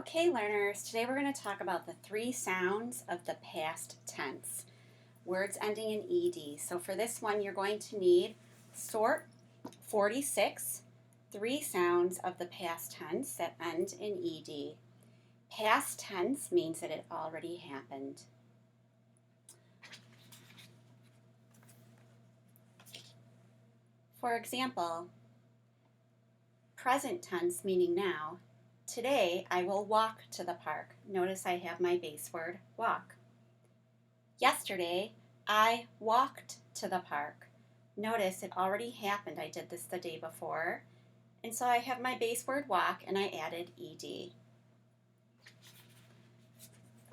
Okay, learners, today we're going to talk about the three sounds of the past tense, words ending in ed. So for this one, you're going to need sort 46, three sounds of the past tense that end in ed. Past tense means that it already happened. For example, present tense meaning now. Today, I will walk to the park. Notice I have my base word, walk. Yesterday, I walked to the park. Notice it already happened. I did this the day before. And so I have my base word, walk, and I added ed.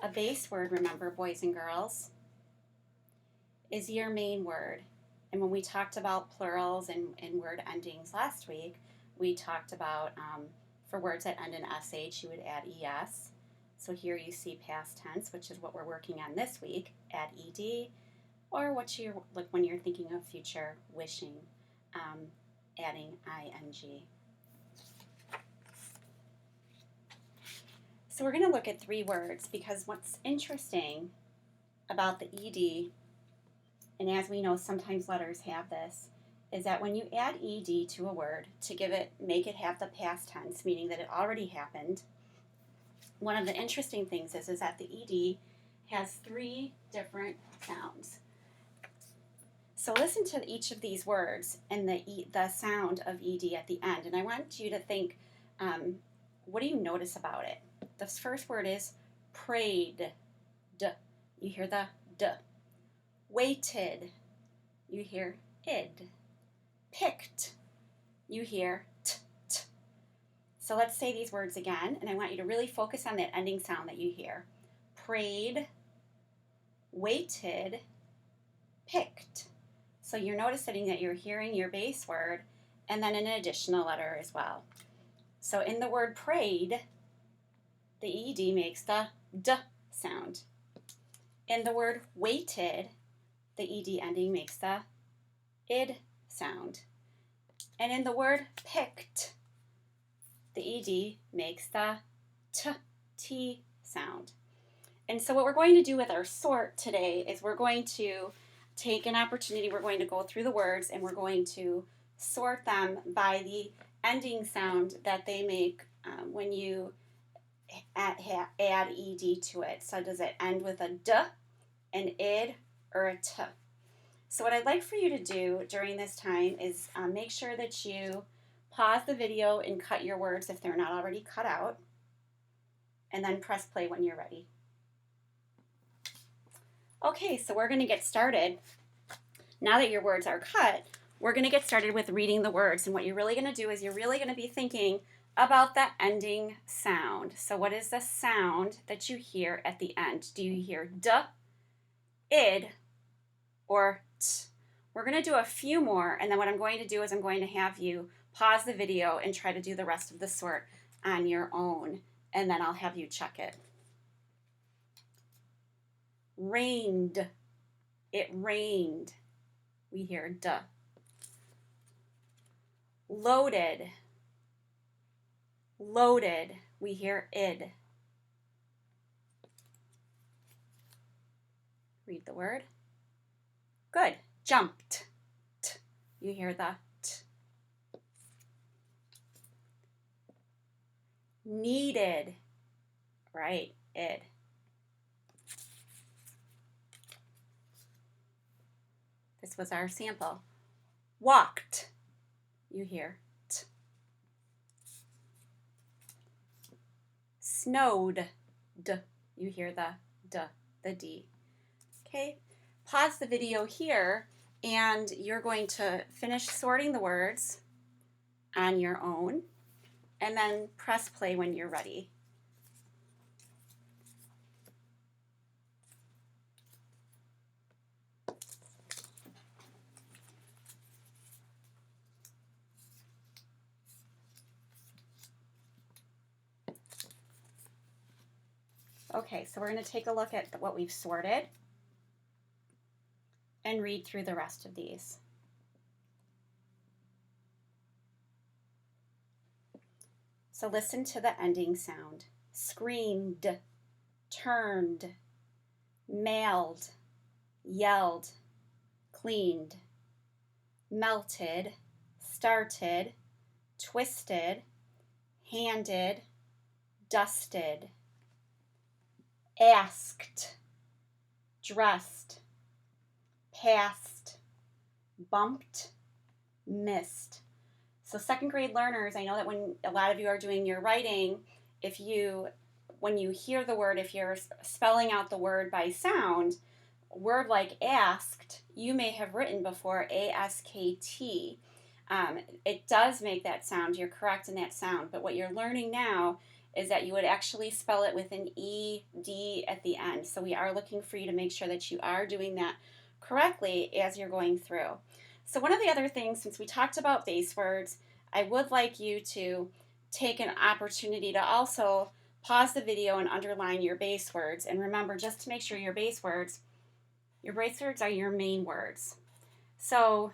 A base word, remember, boys and girls, is your main word. And when we talked about plurals and word endings last week, we talked about for words that end in sh, you would add es. So here you see past tense, which is what we're working on this week, add ed, or what you like when you're thinking of future wishing, adding ing. So we're going to look at three words because what's interesting about the ed, and as we know sometimes letters have this, is that when you add ed to a word to make it have the past tense, meaning that it already happened, one of the interesting things is that the ed has three different sounds. So listen to each of these words and the sound of ed at the end, and I want you to think, what do you notice about it? The first word is prayed. D. You hear the d. Waited. You hear id. Picked, you hear t, t. So let's say these words again, and I want you to really focus on that ending sound that you hear. Prayed, waited, picked. So you're noticing that you're hearing your base word and then an additional letter as well. So in the word prayed, the ed makes the d sound. In the word waited, the ed ending makes the id sound. And in the word picked, the ed makes the t sound. And so what we're going to do with our sort today is we're going to take an opportunity, we're going to go through the words and we're going to sort them by the ending sound that they make when you add ed to it. So does it end with a d, an id, or a t? So what I'd like for you to do during this time is make sure that you pause the video and cut your words if they're not already cut out, and then press play when you're ready. Okay, so we're going to get started. Now that your words are cut, we're going to get started with reading the words, and what you're really going to do is you're really going to be thinking about the ending sound. So what is the sound that you hear at the end? Do you hear d, id, or t? We're going to do a few more, and then what I'm going to do is I'm going to have you pause the video and try to do the rest of the sort on your own, and then I'll have you check it. Rained. It rained. We hear d. Loaded. Loaded. We hear id. Read the word. Good. Jumped. T. You hear the t. Needed. Right. Id. This was our sample. Walked. You hear t. Snowed. D. You hear the d, the d. Okay. Pause the video here, and you're going to finish sorting the words on your own, and then press play when you're ready. Okay, so we're going to take a look at what we've sorted and read through the rest of these. So listen to the ending sound. screamed, turned, mailed, yelled, cleaned, melted, started, twisted, handed, dusted, asked, dressed, passed, bumped, missed. So second grade learners, I know that when a lot of you are doing your writing, when you hear the word, if you're spelling out the word by sound, a word like asked, you may have written before A-S-K-T. It does make that sound. You're correct in that sound. But what you're learning now is that you would actually spell it with an E-D at the end. So we are looking for you to make sure that you are doing that correctly as you're going through. So one of the other things, since we talked about base words, I would like you to take an opportunity to also pause the video and underline your base words. And remember, just to make sure your base words are your main words. So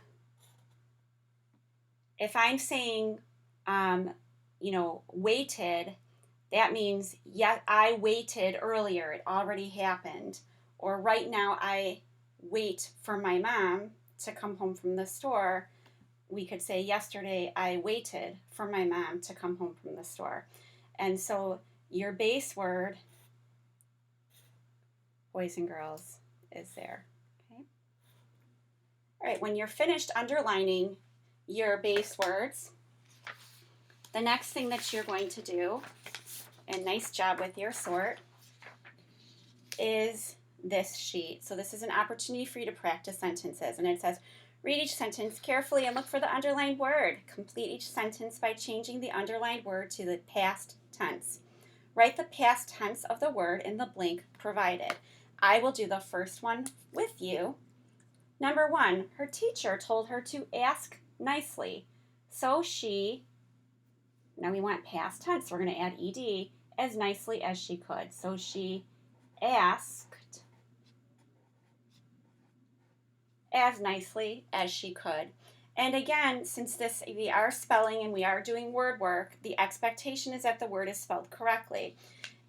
if I'm saying, waited, that means, yeah, I waited earlier. It already happened. Or right now I wait for my mom to come home from the store. We could say, yesterday I waited for my mom to come home from the store. And so your base word, boys and girls, is there. Okay. All right, when you're finished underlining your base words, the next thing that you're going to do, and nice job with your sort, is this sheet. So this is an opportunity for you to practice sentences. And it says, read each sentence carefully and look for the underlined word. Complete each sentence by changing the underlined word to the past tense. Write the past tense of the word in the blank provided. I will do the first one with you. Number 1, her teacher told her to ask nicely. So she, now we want past tense, so we're going to add ed, as nicely as she could. So she asked as nicely as she could. And again, since we are spelling and we are doing word work, the expectation is that the word is spelled correctly,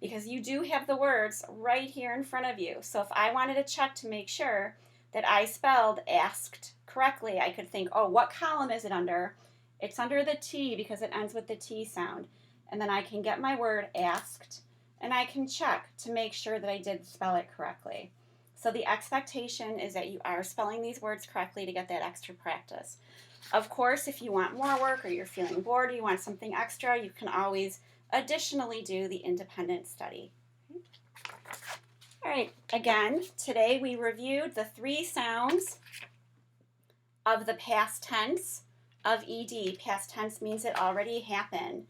because you do have the words right here in front of you. So if I wanted to check to make sure that I spelled asked correctly, I could think, oh, what column is it under? It's under the T because it ends with the T sound. And then I can get my word asked and I can check to make sure that I did spell it correctly. So the expectation is that you are spelling these words correctly to get that extra practice. Of course, if you want more work or you're feeling bored or you want something extra, you can always additionally do the independent study. All right, again, today we reviewed the 3 sounds of the past tense of ed. Past tense means it already happened.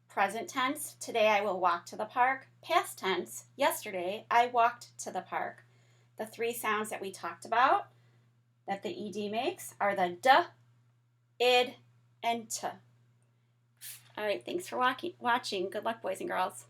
Present tense, today I will walk to the park. Past tense, yesterday I walked to the park. The 3 sounds that we talked about that the ed makes are the d, id, and t. All right, thanks for watching. Good luck, boys and girls.